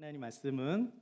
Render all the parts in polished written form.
하나님 말씀은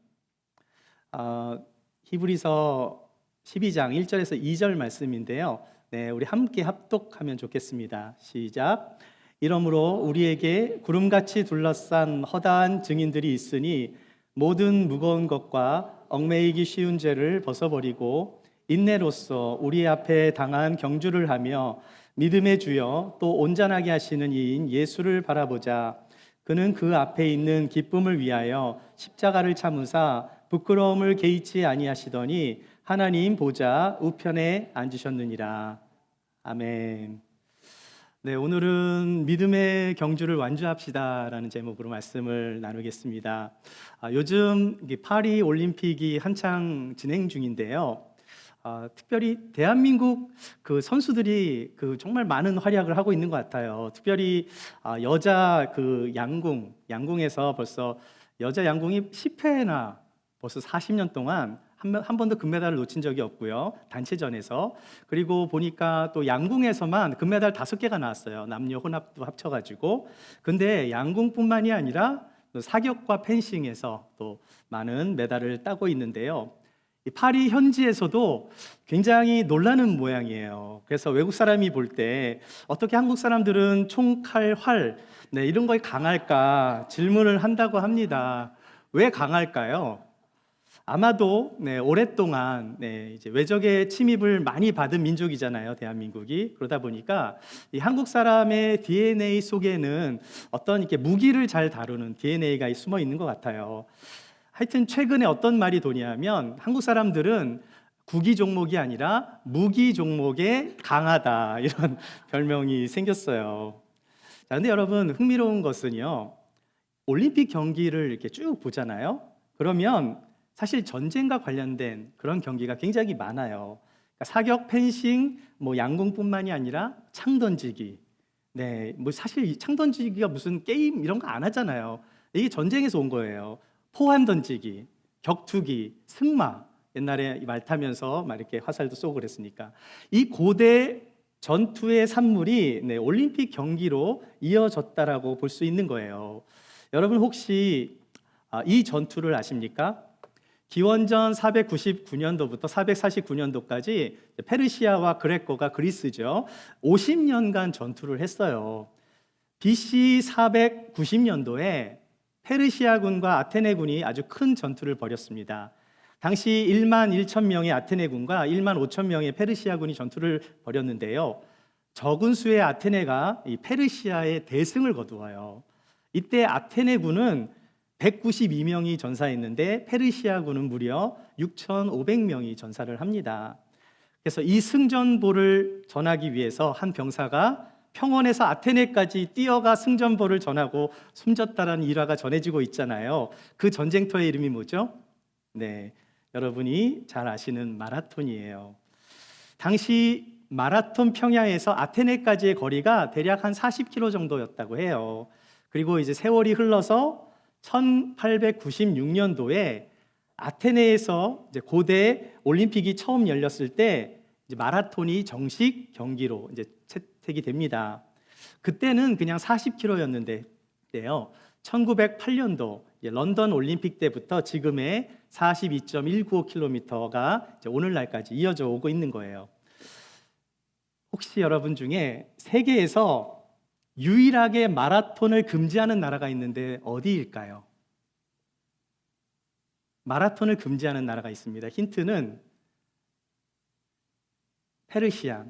히브리서 12장 1절에서 2절 말씀인데요. 네, 우리 함께 합독하면 좋겠습니다. 시작. 이러므로 우리에게 구름같이 둘러싼 허다한 증인들이 있으니 모든 무거운 것과 얽매이기 쉬운 죄를 벗어버리고 인내로써 우리 앞에 당한 경주를 하며 믿음의 주여 또 온전하게 하시는 이인 예수를 바라보자. 그는 그 앞에 있는 기쁨을 위하여 십자가를 참으사 부끄러움을 개의치 아니하시더니 하나님 보좌 우편에 앉으셨느니라. 아멘. 네, 오늘은 믿음의 경주를 완주합시다라는 제목으로 말씀을 나누겠습니다. 요즘 파리 올림픽이 한창 진행 중인데요. 특별히 대한민국 그 선수들이 정말 많은 활약을 하고 있는 것 같아요. 특별히 여자 양궁에서 벌써 여자 양궁이 10회나 벌써 40년 동안 한 번도 금메달을 놓친 적이 없고요. 단체전에서. 그리고 보니까 또 양궁에서만 금메달 5개가 나왔어요. 남녀 혼합도 합쳐가지고. 근데 양궁뿐만이 아니라 사격과 펜싱에서 또 많은 메달을 따고 있는데요. 파리 현지에서도 굉장히 놀라는 모양이에요. 그래서 외국 사람이 볼 때 어떻게 한국 사람들은 총, 칼, 활 이런 거에 강할까 질문을 한다고 합니다. 왜 강할까요? 아마도 오랫동안 이제 외적의 침입을 많이 받은 민족이잖아요, 대한민국이. 그러다 보니까 이 한국 사람의 DNA 속에는 어떤 이렇게 무기를 잘 다루는 DNA가 숨어 있는 것 같아요. 하여튼 최근에 어떤 말이 도냐면 한국 사람들은 구기 종목이 아니라 무기 종목에 강하다, 이런 별명이 생겼어요. 자, 근데 여러분, 흥미로운 것은요, 올림픽 경기를 이렇게 쭉 보잖아요. 그러면 사실 전쟁과 관련된 그런 경기가 굉장히 많아요. 그러니까 사격, 펜싱, 양궁뿐만이 아니라 창 던지기. 사실 창 던지기가 무슨 게임 이런 거 안 하잖아요. 이게 전쟁에서 온 거예요. 포환 던지기, 격투기, 승마. 옛날에 말 타면서 막 이렇게 화살도 쏘고 그랬으니까. 이 고대 전투의 산물이 올림픽 경기로 이어졌다라고 볼 수 있는 거예요. 여러분 혹시 이 전투를 아십니까? 기원전 499년도부터 449년도까지 페르시아와 그레코가 그리스죠. 50년간 전투를 했어요. BC 490년도에 페르시아군과 아테네군이 아주 큰 전투를 벌였습니다. 당시 1만 1천 명의 아테네군과 1만 5천 명의 페르시아군이 전투를 벌였는데요. 적은 수의 아테네가 이 페르시아의 대승을 거두어요. 이때 아테네군은 192명이 전사했는데 페르시아군은 무려 6,500명이 전사를 합니다. 그래서 이 승전보를 전하기 위해서 한 병사가 평원에서 아테네까지 뛰어가 승전보를 전하고 숨졌다라는 일화가 전해지고 있잖아요. 그 전쟁터의 이름이 뭐죠? 여러분이 잘 아시는 마라톤이에요. 당시 마라톤 평야에서 아테네까지의 거리가 대략 한 40km 정도였다고 해요. 그리고 이제 세월이 흘러서 1896년도에 아테네에서 이제 고대 올림픽이 처음 열렸을 때 이제 마라톤이 정식 경기로 이제 채택이 됩니다. 그때는 그냥 40km였는데요. 1908년도 런던 올림픽 때부터 지금의 42.195km가 오늘날까지 이어져 오고 있는 거예요. 혹시 여러분 중에 세계에서 유일하게 마라톤을 금지하는 나라가 있는데 어디일까요? 마라톤을 금지하는 나라가 있습니다. 힌트는 페르시아.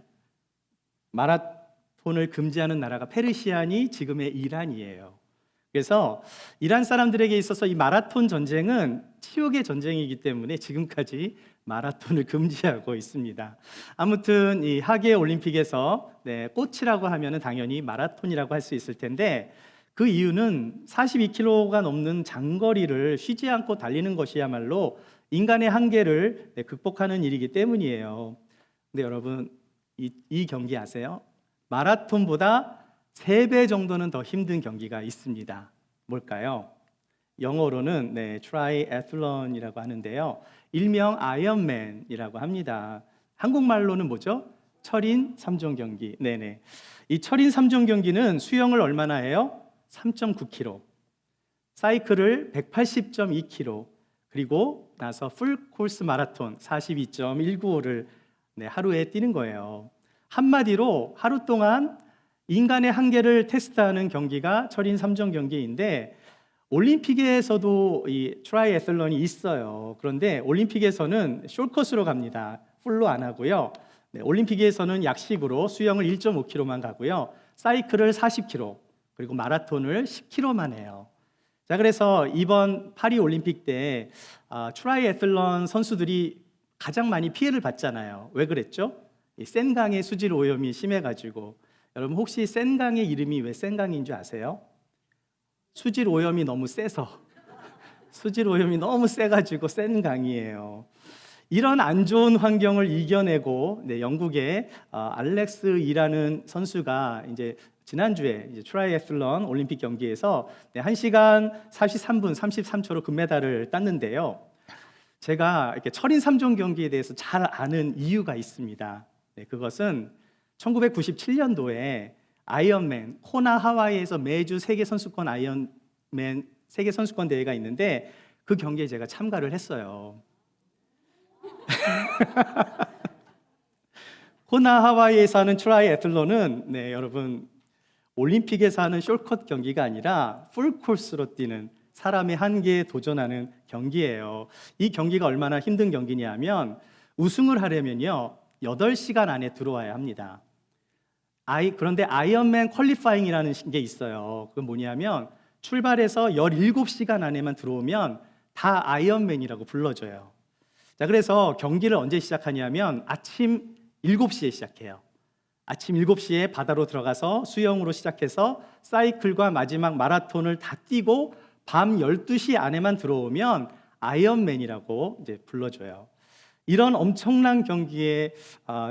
마라톤을 금지하는 나라가 페르시아니 지금의 이란이에요. 그래서 이란 사람들에게 있어서 이 마라톤 전쟁은 치욕의 전쟁이기 때문에 지금까지 마라톤을 금지하고 있습니다. 아무튼 이 하계 올림픽에서 꽃이라고 하면은 당연히 마라톤이라고 할 수 있을 텐데 그 이유는 42km가 넘는 장거리를 쉬지 않고 달리는 것이야말로 인간의 한계를 극복하는 일이기 때문이에요. 근데 여러분 이 경기 아세요? 마라톤보다 3배 정도는 더 힘든 경기가 있습니다. 뭘까요? 영어로는 트라이애슬론이라고 하는데요. 일명 아이언맨이라고 합니다. 한국말로는 뭐죠? 철인 3종 경기. 이 철인 3종 경기는 수영을 얼마나 해요? 3.9km. 사이클을 180.2km, 그리고 나서 풀 코스 마라톤 42.195를 하루에 뛰는 거예요. 한마디로 하루 동안 인간의 한계를 테스트하는 경기가 철인 3종 경기인데, 올림픽에서도 이 트라이애슬론이 있어요. 그런데 올림픽에서는 숏코스로 갑니다. 풀로 안 하고요. 올림픽에서는 약식으로 수영을 1.5km만 가고요. 사이클을 40km, 그리고 마라톤을 10km만 해요. 자, 그래서 이번 파리 올림픽 때 트라이애슬론 선수들이 가장 많이 피해를 봤잖아요. 왜 그랬죠? 이 센강의 수질 오염이 심해가지고. 여러분 혹시 센강의 이름이 왜 센강인 줄 아세요? 수질 오염이 너무 세서. 수질 오염이 너무 세가지고 센강이에요. 이런 안 좋은 환경을 이겨내고 영국의 알렉스이라는 선수가 이제 지난주에 트라이애슬론 올림픽 경기에서 1시간 43분 33초로 금메달을 땄는데요. 제가 이렇게 철인 3종 경기에 대해서 잘 아는 이유가 있습니다. 그것은 1997년도에 아이언맨 코나 하와이에서 매주 세계 선수권 아이언맨 세계 선수권 대회가 있는데 그 경기에 제가 참가를 했어요. 코나 하와이에서 하는 트라이애슬론은 여러분 올림픽에서 하는 숏컷 경기가 아니라 풀코스로 뛰는 사람의 한계에 도전하는 경기예요. 이 경기가 얼마나 힘든 경기냐면 우승을 하려면요 8시간 안에 들어와야 합니다. 그런데 아이언맨 퀄리파잉이라는 게 있어요. 그건 뭐냐면 출발해서 17시간 안에만 들어오면 다 아이언맨이라고 불러줘요. 자, 그래서 경기를 언제 시작하냐면 아침 7시에 시작해요. 아침 7시에 바다로 들어가서 수영으로 시작해서 사이클과 마지막 마라톤을 다 뛰고 밤 12시 안에만 들어오면 아이언맨이라고 이제 불러줘요. 이런 엄청난 경기에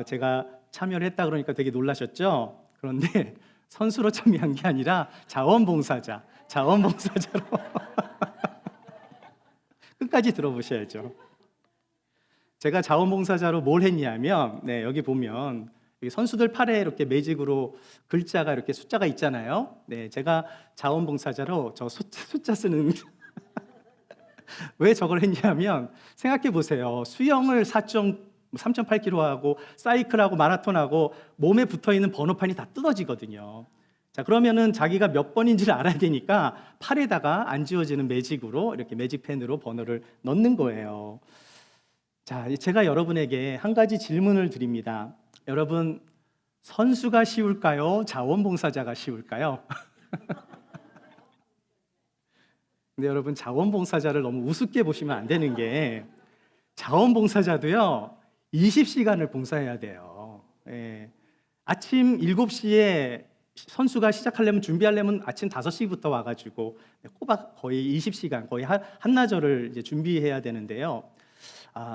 제가 참여를 했다 그러니까 되게 놀라셨죠? 그런데 선수로 참여한 게 아니라 자원봉사자로 끝까지 들어보셔야죠. 제가 자원봉사자로 뭘 했냐면 여기 보면 선수들 팔에 이렇게 매직으로 글자가 이렇게 숫자가 있잖아요. 제가 자원봉사자로 저 숫자 쓰는 왜 저걸 했냐면 생각해 보세요. 수영을 3.8km 하고 사이클하고 마라톤하고 몸에 붙어있는 번호판이 다 뜯어지거든요. 자, 그러면은 자기가 몇 번인지를 알아야 되니까 팔에다가 안 지워지는 매직으로 이렇게 매직펜으로 번호를 넣는 거예요. 자, 제가 여러분에게 한 가지 질문을 드립니다. 여러분, 선수가 쉬울까요? 자원봉사자가 쉬울까요? 근데 여러분, 자원봉사자를 너무 우습게 보시면 안 되는 게 자원봉사자도요 20시간을 봉사해야 돼요. 아침 7시에 선수가 시작하려면 준비하려면 아침 5시부터 와가지고 꼬박 거의 20시간, 거의 한나절을 이제 준비해야 되는데요.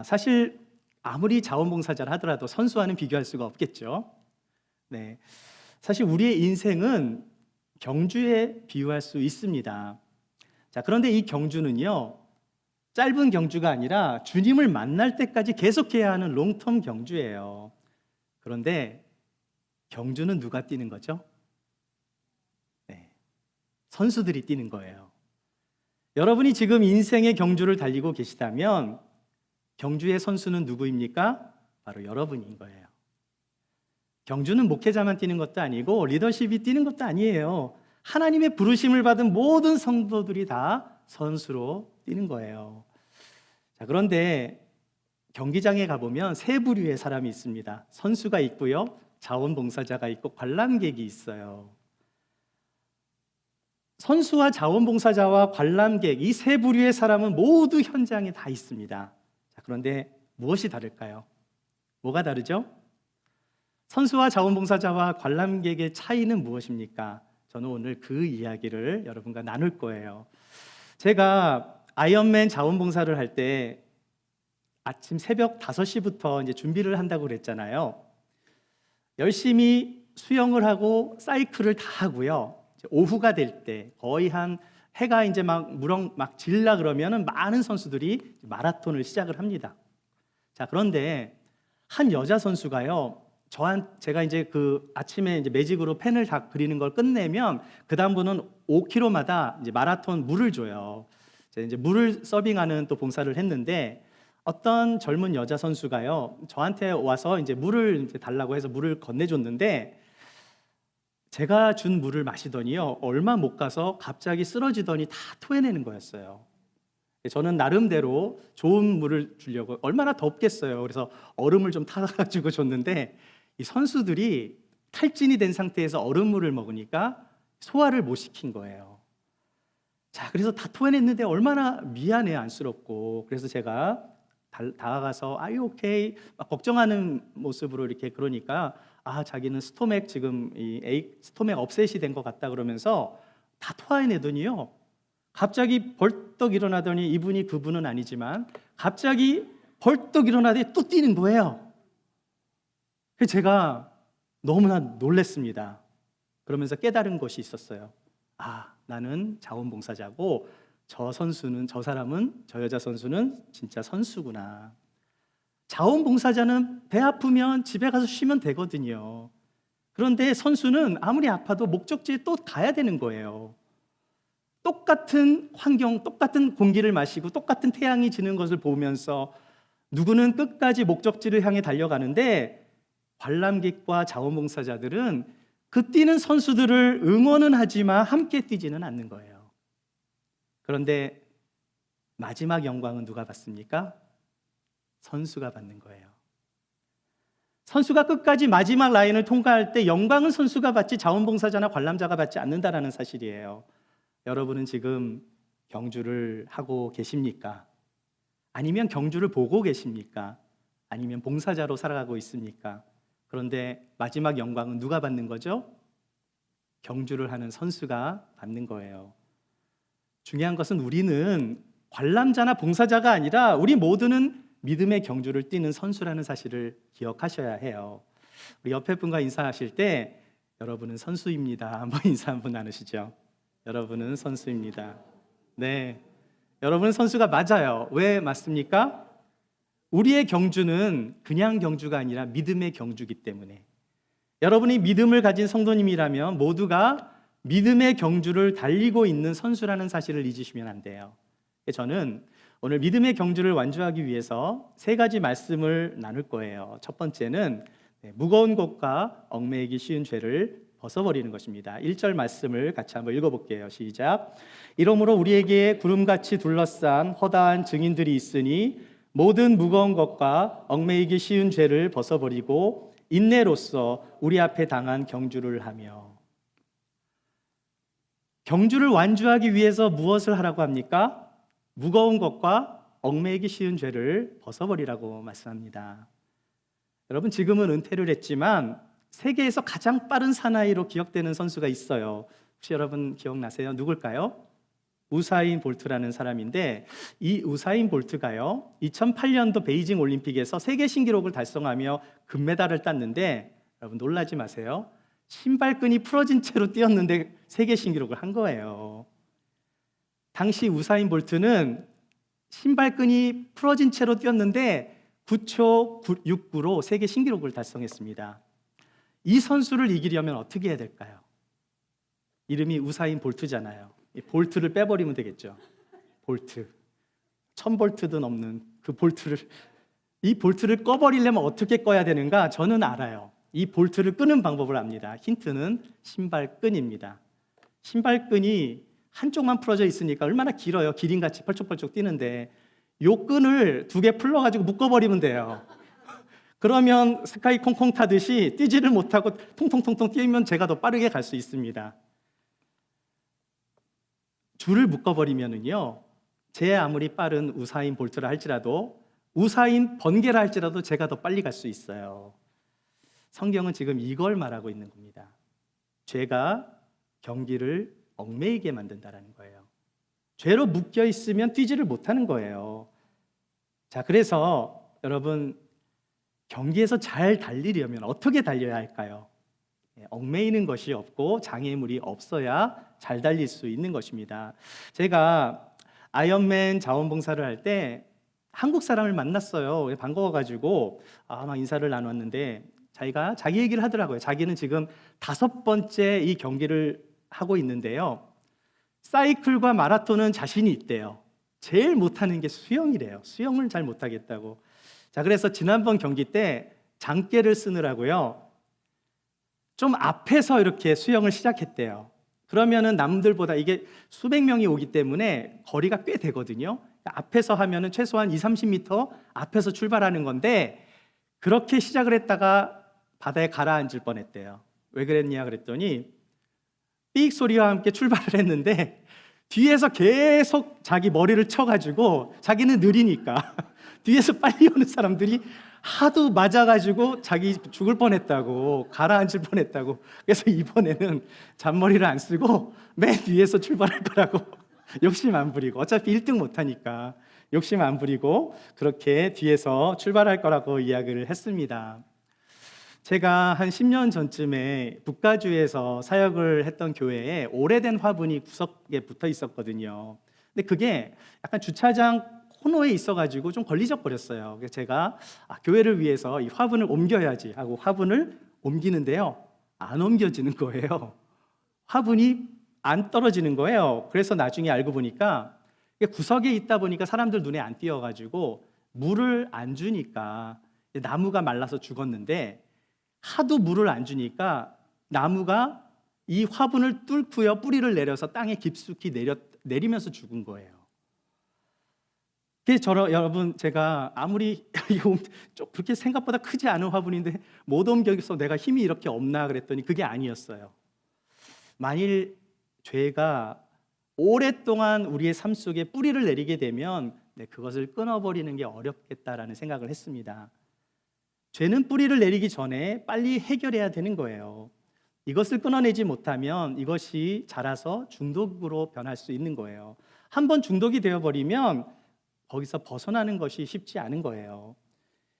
사실 아무리 자원봉사자를 하더라도 선수와는 비교할 수가 없겠죠. 사실 우리의 인생은 경주에 비유할 수 있습니다. 자, 그런데 이 경주는요 짧은 경주가 아니라 주님을 만날 때까지 계속해야 하는 롱텀 경주예요. 그런데 경주는 누가 뛰는 거죠? 선수들이 뛰는 거예요. 여러분이 지금 인생의 경주를 달리고 계시다면 경주의 선수는 누구입니까? 바로 여러분인 거예요. 경주는 목회자만 뛰는 것도 아니고 리더십이 뛰는 것도 아니에요. 하나님의 부르심을 받은 모든 성도들이 다 선수로 뛰는 거예요. 자, 그런데 경기장에 가보면 세 부류의 사람이 있습니다. 선수가 있고요, 자원봉사자가 있고 관람객이 있어요. 선수와 자원봉사자와 관람객 이 세 부류의 사람은 모두 현장에 다 있습니다. 자, 그런데 무엇이 다를까요? 뭐가 다르죠? 선수와 자원봉사자와 관람객의 차이는 무엇입니까? 저는 오늘 그 이야기를 여러분과 나눌 거예요. 제가 아이언맨 자원봉사를 할 때 아침 새벽 5시부터 이제 준비를 한다고 그랬잖아요. 열심히 수영을 하고 사이클을 다 하고요. 오후가 될 때 거의 한 해가 이제 막 무럭 막 질라 그러면은 많은 선수들이 마라톤을 시작을 합니다. 자, 그런데 한 여자 선수가요. 제가 이제 그 아침에 이제 매직으로 펜을 다 그리는 걸 끝내면 그 다음 분은 5km마다 이제 마라톤 물을 줘요. 제가 이제 물을 서빙하는 또 봉사를 했는데 어떤 젊은 여자 선수가요, 저한테 와서 이제 물을 이제 달라고 해서 물을 건네줬는데 제가 준 물을 마시더니요, 얼마 못 가서 갑자기 쓰러지더니 다 토해내는 거였어요. 저는 나름대로 좋은 물을 주려고 얼마나 덥겠어요. 그래서 얼음을 좀 타가지고 줬는데 이 선수들이 탈진이 된 상태에서 얼음물을 먹으니까 소화를 못 시킨 거예요. 자, 그래서 다 토해냈는데 얼마나 미안해, 안쓰럽고. 그래서 제가 다가가서 아유 오케이 막 걱정하는 모습으로 이렇게 그러니까 자기는 스토맥 지금 스토맥 업셋이 된 것 같다 그러면서 다 토해내더니요, 갑자기 벌떡 일어나더니 이분이 그분은 아니지만 갑자기 벌떡 일어나더니 또 뛰는 거예요. 그래서 제가 너무나 놀랐습니다. 그러면서 깨달은 것이 있었어요. 나는 자원봉사자고 저 사람은, 저 여자 선수는 진짜 선수구나. 자원봉사자는 배 아프면 집에 가서 쉬면 되거든요. 그런데 선수는 아무리 아파도 목적지에 또 가야 되는 거예요. 똑같은 환경, 똑같은 공기를 마시고 똑같은 태양이 지는 것을 보면서 누구는 끝까지 목적지를 향해 달려가는데 관람객과 자원봉사자들은 그 뛰는 선수들을 응원은 하지만 함께 뛰지는 않는 거예요. 그런데 마지막 영광은 누가 받습니까? 선수가 받는 거예요. 선수가 끝까지 마지막 라인을 통과할 때 영광은 선수가 받지 자원봉사자나 관람자가 받지 않는다라는 사실이에요. 여러분은 지금 경주를 하고 계십니까? 아니면 경주를 보고 계십니까? 아니면 봉사자로 살아가고 있습니까? 그런데 마지막 영광은 누가 받는 거죠? 경주를 하는 선수가 받는 거예요. 중요한 것은 우리는 관람자나 봉사자가 아니라 우리 모두는 믿음의 경주를 뛰는 선수라는 사실을 기억하셔야 해요. 우리 옆에 분과 인사하실 때 여러분은 선수입니다. 한번 인사 한번 나누시죠. 여러분은 선수입니다. 네, 여러분은 선수가 맞아요. 왜 맞습니까? 우리의 경주는 그냥 경주가 아니라 믿음의 경주이기 때문에, 여러분이 믿음을 가진 성도님이라면 모두가 믿음의 경주를 달리고 있는 선수라는 사실을 잊으시면 안 돼요. 저는 오늘 믿음의 경주를 완주하기 위해서 3가지 말씀을 나눌 거예요. 첫 번째는 무거운 것과 얽매이기 쉬운 죄를 벗어버리는 것입니다. 1절 말씀을 같이 한번 읽어볼게요. 시작. 이러므로 우리에게 구름같이 둘러싼 허다한 증인들이 있으니 모든 무거운 것과 얽매이기 쉬운 죄를 벗어버리고 인내로써 우리 앞에 당한 경주를 하며. 경주를 완주하기 위해서 무엇을 하라고 합니까? 무거운 것과 얽매이기 쉬운 죄를 벗어버리라고 말씀합니다. 여러분, 지금은 은퇴를 했지만 세계에서 가장 빠른 사나이로 기억되는 선수가 있어요. 혹시 여러분 기억나세요? 누굴까요? 우사인 볼트라는 사람인데, 이 우사인 볼트가요 2008년도 베이징 올림픽에서 세계 신기록을 달성하며 금메달을 땄는데, 여러분 놀라지 마세요. 신발끈이 풀어진 채로 뛰었는데 세계 신기록을 한 거예요. 당시 우사인 볼트는 신발끈이 풀어진 채로 뛰었는데 9초 69로 세계 신기록을 달성했습니다. 이 선수를 이기려면 어떻게 해야 될까요? 이름이 우사인 볼트잖아요. 이 볼트를 빼버리면 되겠죠. 볼트, 1000볼트도 넘는 그 볼트를, 이 볼트를 꺼버리려면 어떻게 꺼야 되는가? 저는 알아요. 이 볼트를 끄는 방법을 압니다. 힌트는 신발끈입니다. 신발끈이 한쪽만 풀어져 있으니까 얼마나 길어요. 기린같이 펄쩍펄쩍 뛰는데 요 끈을 2개 풀러가지고 묶어버리면 돼요. 그러면 스카이 콩콩 타듯이 뛰지를 못하고 통통통통 뛰면 제가 더 빠르게 갈 수 있습니다. 줄을 묶어버리면은요, 제 아무리 빠른 우사인 볼트라 할지라도, 우사인 번개라 할지라도 제가 더 빨리 갈 수 있어요. 성경은 지금 이걸 말하고 있는 겁니다. 죄가 경기를 얽매이게 만든다라는 거예요. 죄로 묶여 있으면 뛰지를 못하는 거예요. 자, 그래서 여러분, 경기에서 잘 달리려면 어떻게 달려야 할까요? 얽매이는 것이 없고 장애물이 없어야 잘 달릴 수 있는 것입니다. 제가 아이언맨 자원봉사를 할 때 한국 사람을 만났어요. 반가워가지고 막 인사를 나눴는데 자기 얘기를 하더라고요. 자기는 지금 5번째 이 경기를 하고 있는데요, 사이클과 마라톤은 자신이 있대요. 제일 못하는 게 수영이래요. 수영을 잘 못하겠다고. 자, 그래서 지난번 경기 때 장깨를 쓰느라고요, 좀 앞에서 이렇게 수영을 시작했대요. 그러면은 남들보다, 이게 수백 명이 오기 때문에 거리가 꽤 되거든요. 앞에서 하면은 최소한 20-30m 앞에서 출발하는 건데, 그렇게 시작을 했다가 바다에 가라앉을 뻔했대요. 왜 그랬냐 그랬더니 삑 소리와 함께 출발을 했는데 뒤에서 계속 자기 머리를 쳐가지고, 자기는 느리니까 뒤에서 빨리 오는 사람들이 하도 맞아가지고 자기 죽을 뻔했다고, 가라앉을 뻔했다고. 그래서 이번에는 잔머리를 안 쓰고 맨 뒤에서 출발할 거라고 욕심 안 부리고, 어차피 1등 못하니까 욕심 안 부리고 그렇게 뒤에서 출발할 거라고 이야기를 했습니다. 제가 한 10년 전쯤에 북가주에서 사역을 했던 교회에 오래된 화분이 구석에 붙어 있었거든요. 근데 그게 약간 주차장 코너에 있어가지고 좀 걸리적거렸어요. 그래서 제가 교회를 위해서 이 화분을 옮겨야지 하고 화분을 옮기는데요, 안 옮겨지는 거예요. 화분이 안 떨어지는 거예요. 그래서 나중에 알고 보니까 이게 구석에 있다 보니까 사람들 눈에 안 띄어가지고 물을 안 주니까 나무가 말라서 죽었는데, 하도 물을 안 주니까 나무가 이 화분을 뚫고요 뿌리를 내려서 땅에 깊숙이 내리면서 죽은 거예요. 그래서 여러분, 제가 아무리 좀 그렇게 생각보다 크지 않은 화분인데 못 옮겨서 내가 힘이 이렇게 없나 그랬더니 그게 아니었어요. 만일 죄가 오랫동안 우리의 삶 속에 뿌리를 내리게 되면 그것을 끊어버리는 게 어렵겠다라는 생각을 했습니다. 죄는 뿌리를 내리기 전에 빨리 해결해야 되는 거예요. 이것을 끊어내지 못하면 이것이 자라서 중독으로 변할 수 있는 거예요. 한번 중독이 되어버리면 거기서 벗어나는 것이 쉽지 않은 거예요.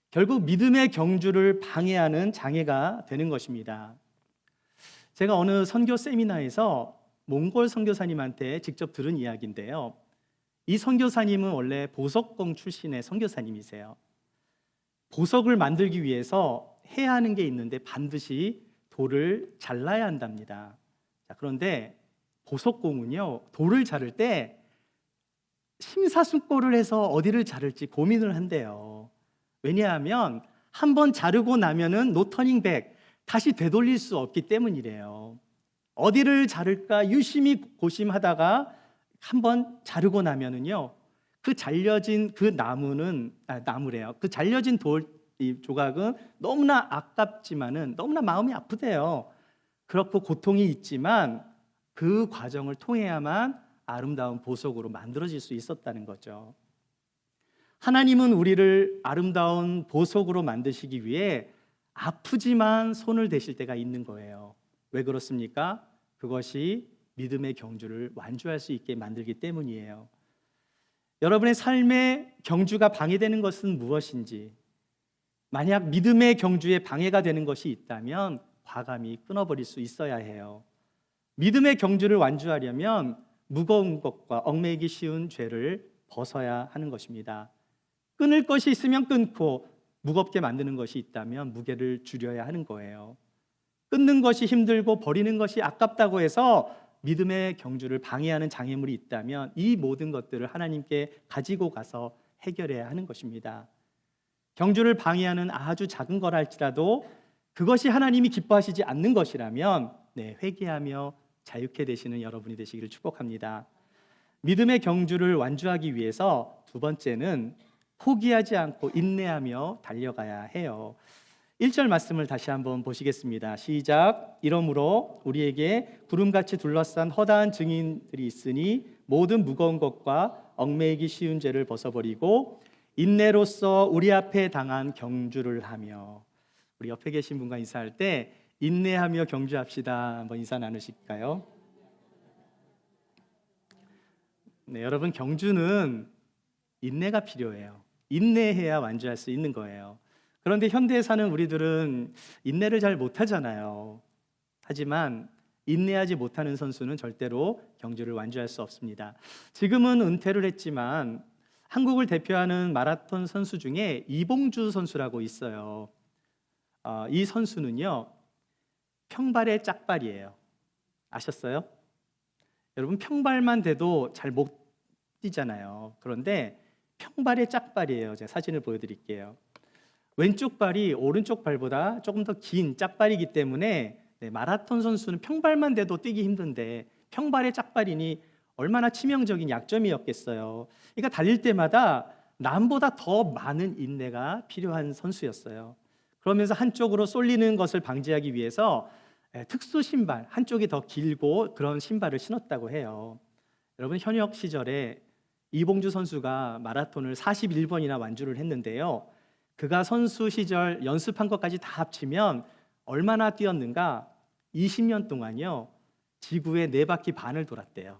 결국 믿음의 경주를 방해하는 장애가 되는 것입니다. 제가 어느 선교 세미나에서 몽골 선교사님한테 직접 들은 이야기인데요, 이 선교사님은 원래 보석공 출신의 선교사님이세요. 보석을 만들기 위해서 해야 하는 게 있는데 반드시 돌을 잘라야 한답니다. 자, 그런데 보석공은요, 돌을 자를 때 심사숙고를 해서 어디를 자를지 고민을 한대요. 왜냐하면 한번 자르고 나면은 노 터닝 백, 다시 되돌릴 수 없기 때문이래요. 어디를 자를까 유심히 고심하다가 한번 자르고 나면은요, 그 잘려진 그 나무래요. 그 잘려진 이 조각은 너무나 아깝지만은 너무나 마음이 아프대요. 그렇고 고통이 있지만 그 과정을 통해야만 아름다운 보석으로 만들어질 수 있었다는 거죠. 하나님은 우리를 아름다운 보석으로 만드시기 위해 아프지만 손을 대실 때가 있는 거예요. 왜 그렇습니까? 그것이 믿음의 경주를 완주할 수 있게 만들기 때문이에요. 여러분의 삶의 경주가 방해되는 것은 무엇인지, 만약 믿음의 경주에 방해가 되는 것이 있다면 과감히 끊어버릴 수 있어야 해요. 믿음의 경주를 완주하려면 무거운 것과 얽매이기 쉬운 죄를 벗어야 하는 것입니다. 끊을 것이 있으면 끊고 무겁게 만드는 것이 있다면 무게를 줄여야 하는 거예요. 끊는 것이 힘들고 버리는 것이 아깝다고 해서 믿음의 경주를 방해하는 장애물이 있다면 이 모든 것들을 하나님께 가지고 가서 해결해야 하는 것입니다. 경주를 방해하는 아주 작은 거라 할지라도 그것이 하나님이 기뻐하시지 않는 것이라면 회개하며 자유케 되시는 여러분이 되시기를 축복합니다. 믿음의 경주를 완주하기 위해서 두 번째는 포기하지 않고 인내하며 달려가야 해요. 1절 말씀을 다시 한번 보시겠습니다. 시작. 이러므로 우리에게 구름같이 둘러싼 허다한 증인들이 있으니 모든 무거운 것과 얽매이기 쉬운 죄를 벗어버리고 인내로써 우리 앞에 당한 경주를 하며. 우리 옆에 계신 분과 인사할 때 인내하며 경주합시다. 한번 인사 나누실까요? 네, 여러분, 경주는 인내가 필요해요. 인내해야 완주할 수 있는 거예요. 그런데 현대에 사는 우리들은 인내를 잘 못하잖아요. 하지만 인내하지 못하는 선수는 절대로 경주를 완주할 수 없습니다. 지금은 은퇴를 했지만 한국을 대표하는 마라톤 선수 중에 이봉주 선수라고 있어요. 이 선수는요, 평발의 짝발이에요. 아셨어요? 여러분 평발만 돼도 잘 못 뛰잖아요. 그런데 평발의 짝발이에요. 제가 사진을 보여드릴게요. 왼쪽 발이 오른쪽 발보다 조금 더 긴 짝발이기 때문에 마라톤 선수는 평발만 돼도 뛰기 힘든데 평발의 짝발이니 얼마나 치명적인 약점이었겠어요. 그러니까 달릴 때마다 남보다 더 많은 인내가 필요한 선수였어요. 그러면서 한쪽으로 쏠리는 것을 방지하기 위해서 특수 신발, 한쪽이 더 길고 그런 신발을 신었다고 해요. 여러분 현역 시절에 이봉주 선수가 마라톤을 41번이나 완주를 했는데요. 그가 선수 시절 연습한 것까지 다 합치면 얼마나 뛰었는가? 20년 동안요. 지구의 4바퀴 반을 돌았대요.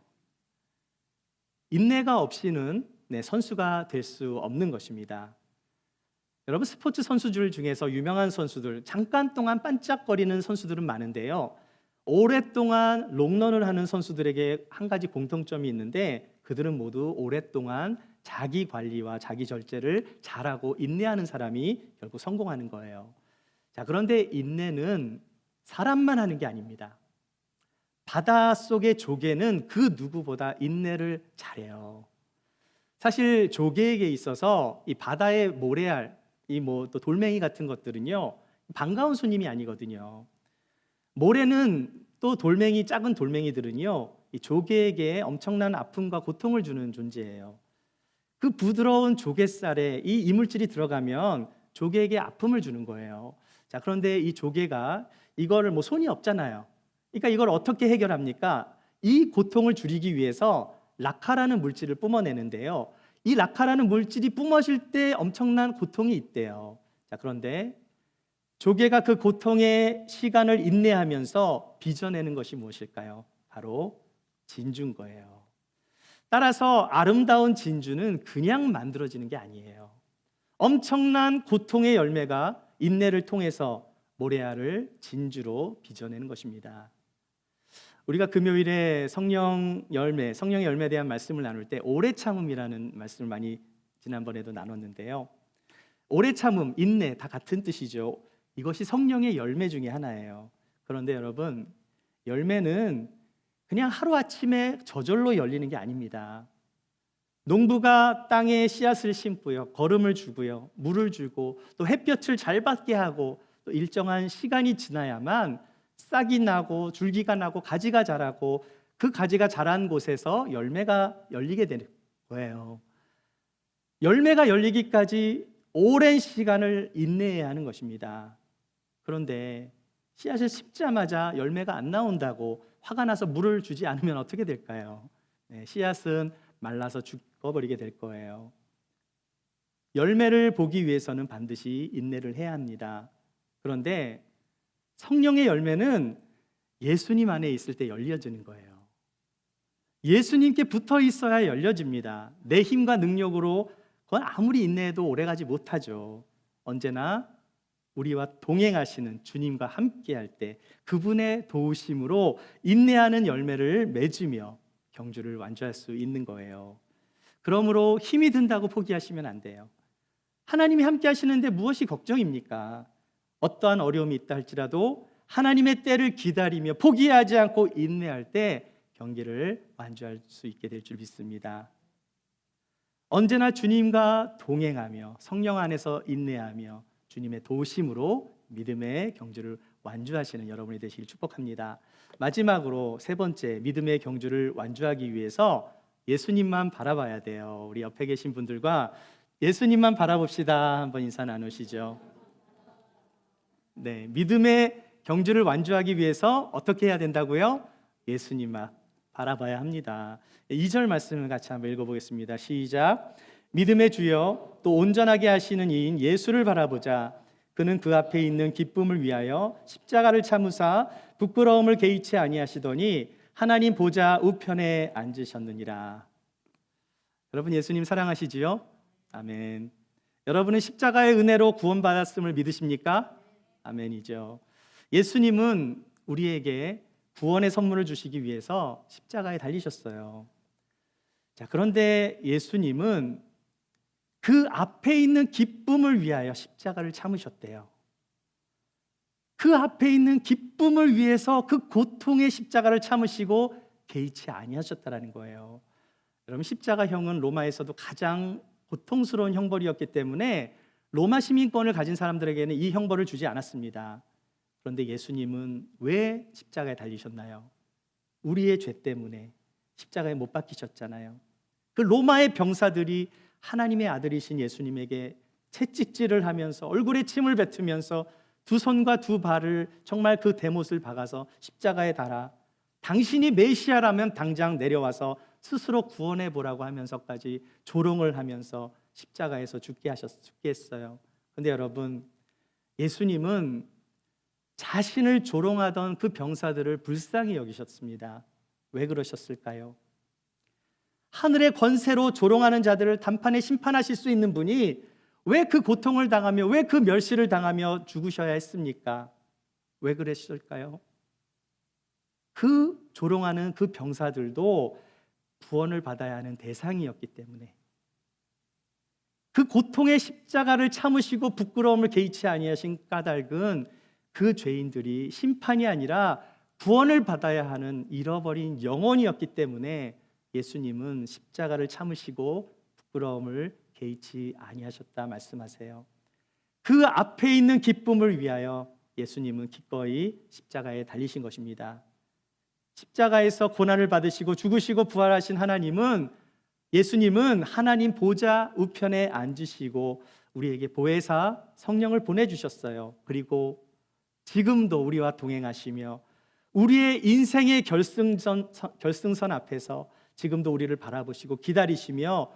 인내가 없이는 선수가 될 수 없는 것입니다. 여러분 스포츠 선수들 중에서 유명한 선수들, 잠깐 동안 반짝거리는 선수들은 많은데요. 오랫동안 롱런을 하는 선수들에게 한 가지 공통점이 있는데 그들은 모두 오랫동안 자기 관리와 자기 절제를 잘하고 인내하는 사람이 결국 성공하는 거예요. 자, 그런데 인내는 사람만 하는 게 아닙니다. 바닷속의 조개는 그 누구보다 인내를 잘해요. 사실 조개에게 있어서 이 바다의 모래알, 또 돌멩이 같은 것들은요 반가운 손님이 아니거든요. 모래는 또 돌멩이, 작은 돌멩이들은요 이 조개에게 엄청난 아픔과 고통을 주는 존재예요. 그 부드러운 조갯살에 이 이물질이 들어가면 조개에게 아픔을 주는 거예요. 자, 그런데 이 조개가 이거를 손이 없잖아요. 그러니까 이걸 어떻게 해결합니까? 이 고통을 줄이기 위해서 락화라는 물질을 뿜어내는데요. 이 락화라는 물질이 뿜어질 때 엄청난 고통이 있대요. 자, 그런데 조개가 그 고통의 시간을 인내하면서 빚어내는 것이 무엇일까요? 바로 진주인 거예요. 따라서 아름다운 진주는 그냥 만들어지는 게 아니에요. 엄청난 고통의 열매가 인내를 통해서 모래알을 진주로 빚어내는 것입니다. 우리가 금요일에 성령의 열매에 대한 말씀을 나눌 때 오래 참음이라는 말씀을 많이 지난번에도 나눴는데요. 오래 참음, 인내 다 같은 뜻이죠. 이것이 성령의 열매 중에 하나예요. 그런데 여러분, 열매는 그냥 하루아침에 저절로 열리는 게 아닙니다. 농부가 땅에 씨앗을 심고요, 거름을 주고요, 물을 주고 또 햇볕을 잘 받게 하고 또 일정한 시간이 지나야만 싹이 나고 줄기가 나고 가지가 자라고 그 가지가 자란 곳에서 열매가 열리게 되는 거예요. 열매가 열리기까지 오랜 시간을 인내해야 하는 것입니다. 그런데 씨앗을 심자마자 열매가 안 나온다고 화가 나서 물을 주지 않으면 어떻게 될까요? 씨앗은 말라서 죽어버리게 될 거예요. 열매를 보기 위해서는 반드시 인내를 해야 합니다. 그런데 성령의 열매는 예수님 안에 있을 때 열려지는 거예요. 예수님께 붙어 있어야 열려집니다. 내 힘과 능력으로 그건 아무리 인내해도 오래가지 못하죠. 언제나 우리와 동행하시는 주님과 함께할 때 그분의 도우심으로 인내하는 열매를 맺으며 경주를 완주할 수 있는 거예요. 그러므로 힘이 든다고 포기하시면 안 돼요. 하나님이 함께 하시는데 무엇이 걱정입니까? 어떠한 어려움이 있다 할지라도 하나님의 때를 기다리며 포기하지 않고 인내할 때 경기를 완주할 수 있게 될 줄 믿습니다. 언제나 주님과 동행하며 성령 안에서 인내하며 주님의 도우심으로 믿음의 경주를 완주하시는 여러분이 되시길 축복합니다. 마지막으로 세 번째, 믿음의 경주를 완주하기 위해서 예수님만 바라봐야 돼요. 우리 옆에 계신 분들과 예수님만 바라봅시다. 한번 인사 나누시죠. 네, 믿음의 경주를 완주하기 위해서 어떻게 해야 된다고요? 예수님만 바라봐야 합니다. 2절 말씀을 같이 한번 읽어보겠습니다. 시작. 믿음의 주여 또 온전하게 하시는 이인 예수를 바라보자. 그는 그 앞에 있는 기쁨을 위하여 십자가를 참으사 부끄러움을 개의치 아니하시더니 하나님 보좌 우편에 앉으셨느니라. 여러분 예수님 사랑하시지요? 아멘. 여러분은 십자가의 은혜로 구원받았음을 믿으십니까? 아멘이죠. 예수님은 우리에게 구원의 선물을 주시기 위해서 십자가에 달리셨어요. 자, 그런데 예수님은 그 앞에 있는 기쁨을 위하여 십자가를 참으셨대요. 그 앞에 있는 기쁨을 위해서 그 고통의 십자가를 참으시고 개의치 아니하셨다라는 거예요. 여러분, 십자가형은 로마에서도 가장 고통스러운 형벌이었기 때문에 로마 시민권을 가진 사람들에게는 이 형벌을 주지 않았습니다. 그런데 예수님은 왜 십자가에 달리셨나요? 우리의 죄 때문에 십자가에 못 박히셨잖아요. 그 로마의 병사들이 하나님의 아들이신 예수님에게 채찍질을 하면서 얼굴에 침을 뱉으면서 두 손과 두 발을 정말 그 대못을 박아서 십자가에 달아 당신이 메시아라면 당장 내려와서 스스로 구원해 보라고 하면서까지 조롱을 하면서 십자가에서 죽게 했어요. 그런데 여러분, 예수님은 자신을 조롱하던 그 병사들을 불쌍히 여기셨습니다. 왜 그러셨을까요? 하늘의 권세로 조롱하는 자들을 단판에 심판하실 수 있는 분이 왜 그 고통을 당하며 왜 그 멸시를 당하며 죽으셔야 했습니까? 왜 그랬을까요? 그 조롱하는 그 병사들도 구원을 받아야 하는 대상이었기 때문에, 그 고통의 십자가를 참으시고 부끄러움을 개의치 아니하신 까닭은 그 죄인들이 심판이 아니라 구원을 받아야 하는 잃어버린 영혼이었기 때문에 예수님은 십자가를 참으시고 부끄러움을 개의치 아니하셨다 말씀하세요. 그 앞에 있는 기쁨을 위하여 예수님은 기꺼이 십자가에 달리신 것입니다. 십자가에서 고난을 받으시고 죽으시고 부활하신 예수님은 하나님 보좌 우편에 앉으시고 우리에게 보혜사 성령을 보내주셨어요. 그리고 지금도 우리와 동행하시며 우리의 인생의 결승선 앞에서 지금도 우리를 바라보시고 기다리시며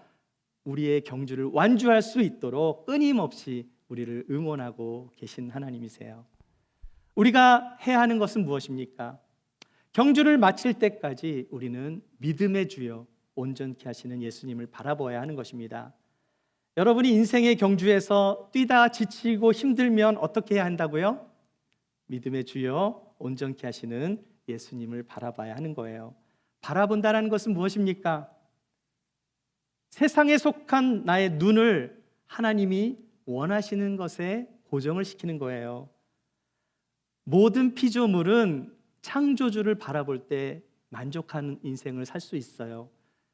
우리의 경주를 완주할 수 있도록 끊임없이 우리를 응원하고 계신 하나님이세요. 우리가 해야 하는 것은 무엇입니까? 경주를 마칠 때까지 우리는 믿음의 주여 온전케 하시는 예수님을 바라보아야 하는 것입니다. 여러분이 인생의 경주에서 뛰다 지치고 힘들면 어떻게 해야 한다고요? 믿음의 주여 온전케 하시는 예수님을 바라봐야 하는 거예요. 바라본다는 것은 무엇입니까? 세상에 속한 나의 눈을 하나님이 원하시는 것에 고정을 시키는 거예요. 모든 피조물은 창조주를 바라볼 때 만족하는 인생을 살 수 있어요.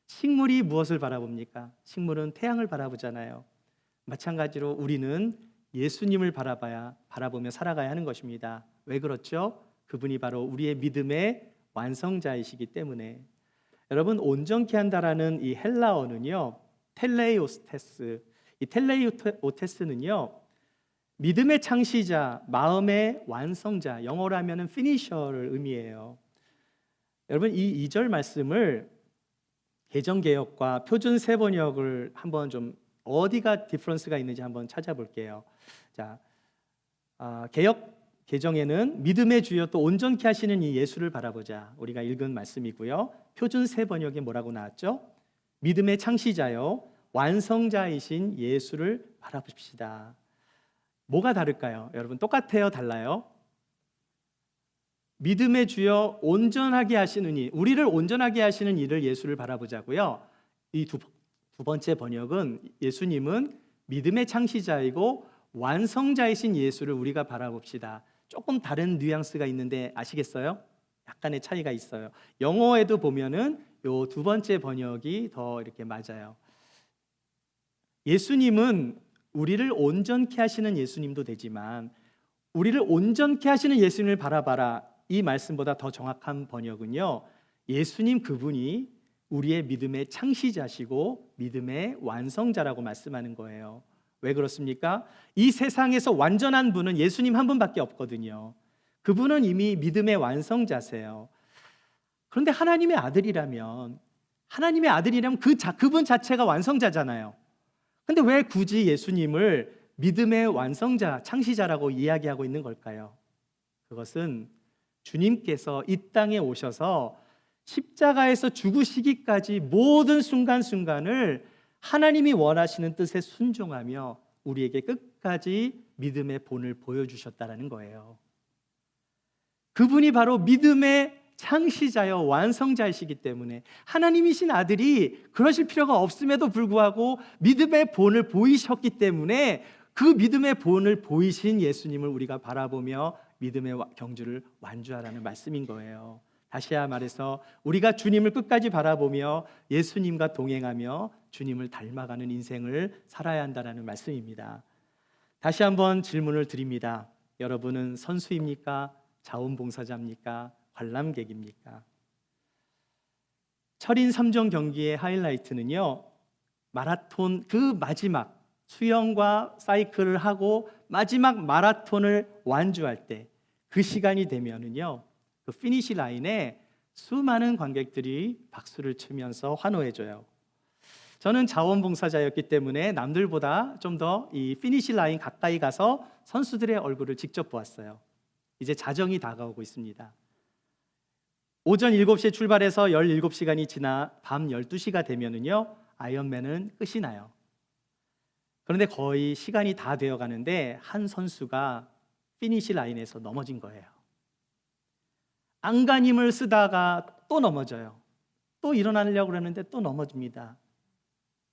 식물이 무엇을 바라봅니까? 식물은 태양을 바라보잖아요. 마찬가지로 우리는 예수님을 바라보며 살아가야 하는 것입니다. 왜 그렇죠? 그분이 바로 우리의 믿음의 완성자이시기 때문에. 여러분, 온전케 한다라는 이 헬라어는요, 텔레이오스테스. 이 텔레이오테스는요, 믿음의 창시자, 마음의 완성자, 영어로 하면은 finisher를 의미해요. 여러분, 이 2절 말씀을 개정개혁과 표준 세번역을 한번 좀 어디가 디퍼런스가 있는지 한번 찾아볼게요. 자, 개혁 개정에는 믿음의 주여 또 온전케 하시는 이 예수를 바라보자, 우리가 읽은 말씀이고요. 표준 세번역에 뭐라고 나왔죠? 믿음의 창시자요 완성자이신 예수를 바라봅시다. 뭐가 다를까요? 여러분, 똑같아요? 달라요? 믿음의 주여 온전하게 하시는 이, 우리를 온전하게 하시는 이를 예수를 바라보자고요. 이 두 번째 번역은 예수님은 믿음의 창시자이고 완성자이신 예수를 우리가 바라봅시다. 조금 다른 뉘앙스가 있는데 아시겠어요? 약간의 차이가 있어요. 영어에도 보면은 요 두 번째 번역이 더 이렇게 맞아요. 예수님은 우리를 온전케 하시는 예수님도 되지만 우리를 온전케 하시는 예수님을 바라봐라, 이 말씀보다 더 정확한 번역은요, 예수님 그분이 우리의 믿음의 창시자시고 믿음의 완성자라고 말씀하는 거예요. 왜 그렇습니까? 이 세상에서 완전한 분은 예수님 한 분밖에 없거든요. 그분은 이미 믿음의 완성자세요. 그런데 하나님의 아들이라면 그분 자체가 완성자잖아요. 근데 왜 굳이 예수님을 믿음의 완성자, 창시자라고 이야기하고 있는 걸까요? 그것은 주님께서 이 땅에 오셔서 십자가에서 죽으시기까지 모든 순간순간을 하나님이 원하시는 뜻에 순종하며 우리에게 끝까지 믿음의 본을 보여주셨다는 거예요. 그분이 바로 믿음의 창시자여 완성자이시기 때문에 하나님이신 아들이 그러실 필요가 없음에도 불구하고 믿음의 본을 보이셨기 때문에 그 믿음의 본을 보이신 예수님을 우리가 바라보며 믿음의 경주를 완주하라는 말씀인 거예요. 다시 말해서 우리가 주님을 끝까지 바라보며 예수님과 동행하며 주님을 닮아가는 인생을 살아야 한다는 말씀입니다. 다시 한번 질문을 드립니다. 여러분은 선수입니까? 자원봉사자입니까? 관람객입니까? 철인 3종 경기의 하이라이트는요, 마라톤 그 마지막 수영과 사이클을 하고 마지막 마라톤을 완주할 때 그 시간이 되면은요, 그 피니시 라인에 수많은 관객들이 박수를 치면서 환호해줘요. 저는 자원봉사자였기 때문에 남들보다 좀 더 이 피니시 라인 가까이 가서 선수들의 얼굴을 직접 보았어요. 이제 자정이 다가오고 있습니다. 오전 7시에 출발해서 17시간이 지나 밤 12시가 되면은요, 아이언맨은 끝이 나요. 그런데 거의 시간이 다 되어 가는데 한 선수가 피니시 라인에서 넘어진 거예요. 안간힘을 쓰다가 또 넘어져요. 또 일어나려고 그러는데 또 넘어집니다.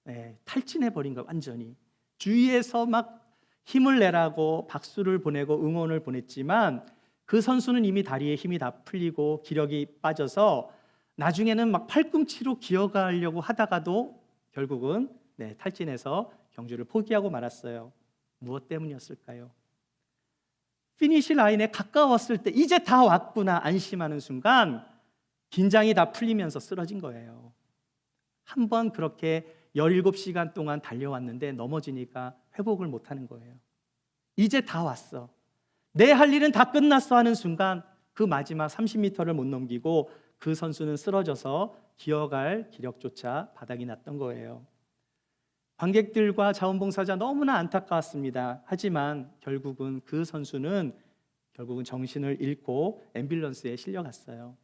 네, 탈진해버린 거예요. 완전히. 주위에서 막 힘을 내라고 박수를 보내고 응원을 보냈지만 그 선수는 이미 다리에 힘이 다 풀리고 기력이 빠져서 나중에는 막 팔꿈치로 기어가려고 하다가도 결국은 탈진해서 경주를 포기하고 말았어요. 무엇 때문이었을까요? 피니시 라인에 가까웠을 때 이제 다 왔구나 안심하는 순간 긴장이 다 풀리면서 쓰러진 거예요. 한번 그렇게 17시간 동안 달려왔는데 넘어지니까 회복을 못하는 거예요. 이제 다 왔어. 내 할 일은 다 끝났어 하는 순간 그 마지막 30m를 못 넘기고 그 선수는 쓰러져서 기어갈 기력조차 바닥이 났던 거예요. 관객들과 자원봉사자 너무나 안타까웠습니다. 하지만 결국은 그 선수는 정신을 잃고 앰뷸런스에 실려갔어요.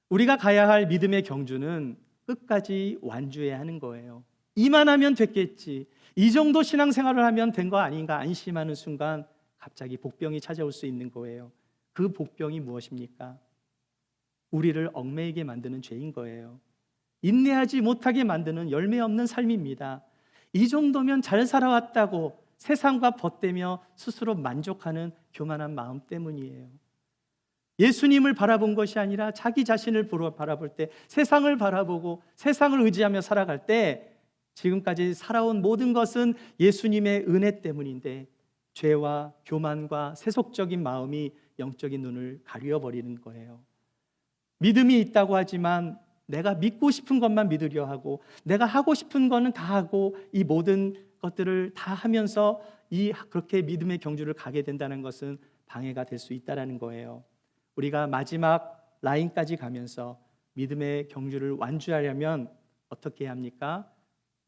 우리가 가야 할 믿음의 경주는 끝까지 완주해야 하는 거예요. 이만하면 됐겠지, 이 정도 신앙생활을 하면 된 거 아닌가 안심하는 순간 갑자기 복병이 찾아올 수 있는 거예요. 그 복병이 무엇입니까? 우리를 얽매이게 만드는 죄인 거예요. 인내하지 못하게 만드는 열매 없는 삶입니다. 이 정도면 잘 살아왔다고 세상과 벗대며 스스로 만족하는 교만한 마음 때문이에요. 예수님을 바라본 것이 아니라 자기 자신을 바라볼 때, 세상을 바라보고 세상을 의지하며 살아갈 때 지금까지 살아온 모든 것은 예수님의 은혜 때문인데 죄와 교만과 세속적인 마음이 영적인 눈을 가려버리는 거예요. 믿음이 있다고 하지만 내가 믿고 싶은 것만 믿으려 하고 내가 하고 싶은 거는 다 하고 이 모든 것들을 다 하면서 그렇게 믿음의 경주를 가게 된다는 것은 방해가 될 수 있다는 거예요. 우리가 마지막 라인까지 가면서 믿음의 경주를 완주하려면 어떻게 해야 합니까?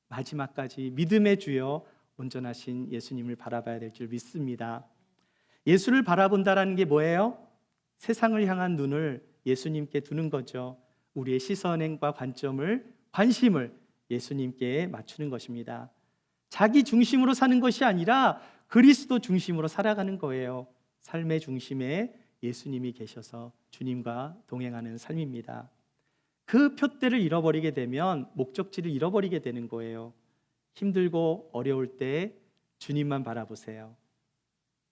마지막까지 믿음의 주여 온전하신 예수님을 바라봐야 될 줄 믿습니다. 예수를 바라본다라는 게 뭐예요? 세상을 향한 눈을 예수님께 두는 거죠. 우리의 시선과 관심을 예수님께 맞추는 것입니다. 자기 중심으로 사는 것이 아니라 그리스도 중심으로 살아가는 거예요. 삶의 중심에 예수님이 계셔서 주님과 동행하는 삶입니다. 그 표대를 잃어버리게 되면 목적지를 잃어버리게 되는 거예요. 힘들고 어려울 때 주님만 바라보세요.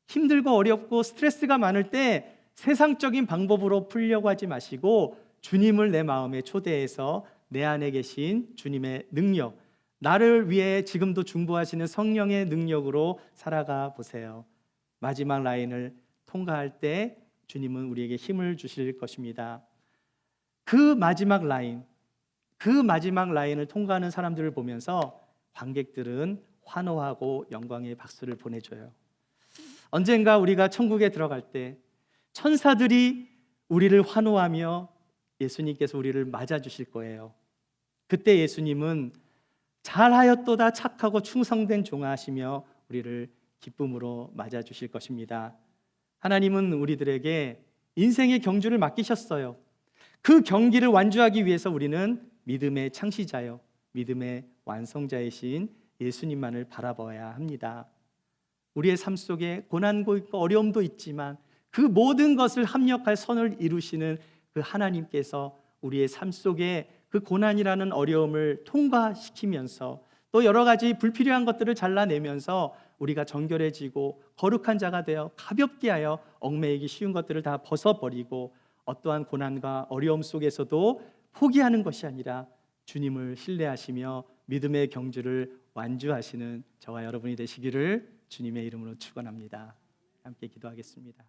힘들고 어렵고 스트레스가 많을 때 세상적인 방법으로 풀려고 하지 마시고 주님을 내 마음에 초대해서 내 안에 계신 주님의 능력, 나를 위해 지금도 중보하시는 성령의 능력으로 살아가 보세요. 마지막 라인을 통과할 때 주님은 우리에게 힘을 주실 것입니다. 그 마지막 라인을 통과하는 사람들을 보면서 관객들은 환호하고 영광의 박수를 보내줘요. 언젠가 우리가 천국에 들어갈 때 천사들이 우리를 환호하며 예수님께서 우리를 맞아주실 거예요. 그때 예수님은 잘하였도다 착하고 충성된 종아 하시며 우리를 기쁨으로 맞아주실 것입니다. 하나님은 우리들에게 인생의 경주를 맡기셨어요. 그 경기를 완주하기 위해서 우리는 믿음의 창시자요, 믿음의 완성자이신 예수님만을 바라봐야 합니다. 우리의 삶 속에 고난도 있고 어려움도 있지만 그 모든 것을 합력할 선을 이루시는 그 하나님께서 우리의 삶 속에 그 고난이라는 어려움을 통과시키면서 또 여러 가지 불필요한 것들을 잘라내면서 우리가 정결해지고 거룩한 자가 되어 가볍게 하여 얽매이기 쉬운 것들을 다 벗어버리고 어떠한 고난과 어려움 속에서도 포기하는 것이 아니라 주님을 신뢰하시며 믿음의 경주를 완주하시는 저와 여러분이 되시기를 주님의 이름으로 축원합니다. 함께 기도하겠습니다.